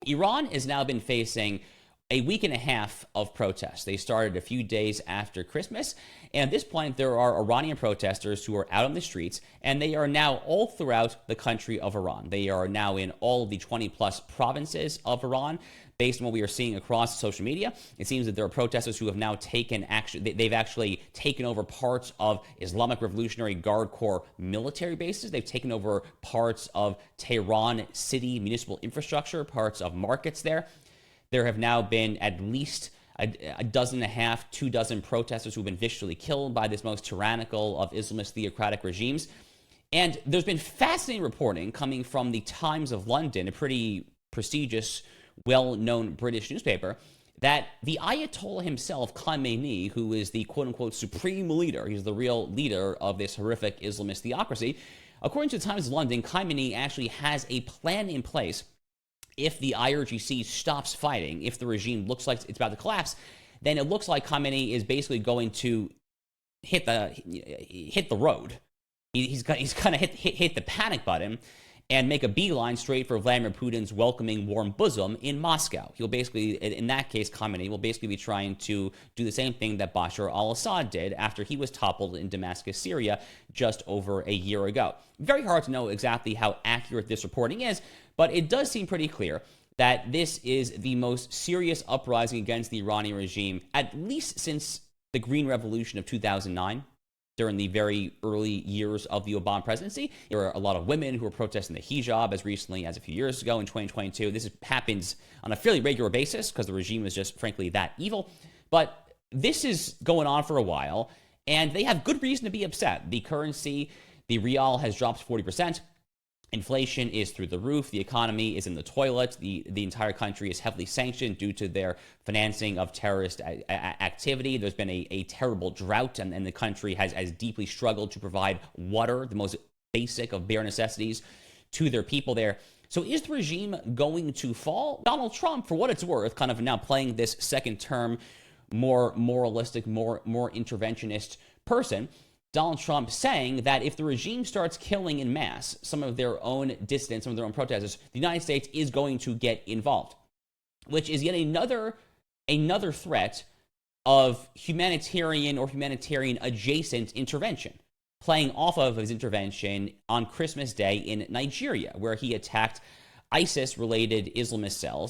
Iran has now been facing a week and a half of protests. They started a few days after Christmas, and at this point there are Iranian protesters who are out on the streets, and they are now all throughout the country of Iran. They are now in all of the 20 plus provinces of Iran. Based on what we are seeing across social media, it seems that there are protesters who have now taken action. They've actually taken over parts of Islamic Revolutionary Guard Corps military bases. They've taken over parts of Tehran city municipal infrastructure, parts of markets there. There have now been at least a dozen and a half, 24 protesters who have been viciously killed by this most tyrannical of Islamist theocratic regimes. And there's been fascinating reporting coming from the Times of London, a pretty prestigious, well-known British newspaper, that the Ayatollah himself, Khamenei, who is the quote-unquote supreme leader, he's the real leader of this horrific Islamist theocracy, according to the Times of London, Khamenei actually has a plan in place. If the IRGC stops fighting, if the regime looks like it's about to collapse, then it looks like Khamenei is basically going to hit the road. He's going to hit the panic button and make a beeline straight for Vladimir Putin's welcoming warm bosom in Moscow. He'll basically, in that case, Khamenei will basically be trying to do the same thing that Bashar al-Assad did after he was toppled in Damascus, Syria, just over a year ago. Very hard to know exactly how accurate this reporting is, but it does seem pretty clear that this is the most serious uprising against the Iranian regime, at least since the Green Revolution of 2009. During the very early years of the Obama presidency, there were a lot of women who were protesting the hijab as recently as a few years ago in 2022. This happens on a fairly regular basis because the regime is just, frankly, that evil. But this is going on for a while, and they have good reason to be upset. The currency, the rial, has dropped 40%. Inflation is through the roof. The economy is in the toilet. The entire country is heavily sanctioned due to their financing of terrorist activity. There's been a terrible drought, and the country has deeply struggled to provide water, the most basic of bare necessities, to their people there. So is the regime going to fall? Donald Trump, for what it's worth, kind of now playing this second term, more moralistic, more interventionist person, Donald Trump saying that if the regime starts killing in mass some of their own dissidents, some of their own protesters, the United States is going to get involved, which is yet another threat of humanitarian or humanitarian adjacent intervention, playing off of his intervention on Christmas Day in Nigeria, where he attacked ISIS-related Islamist cells.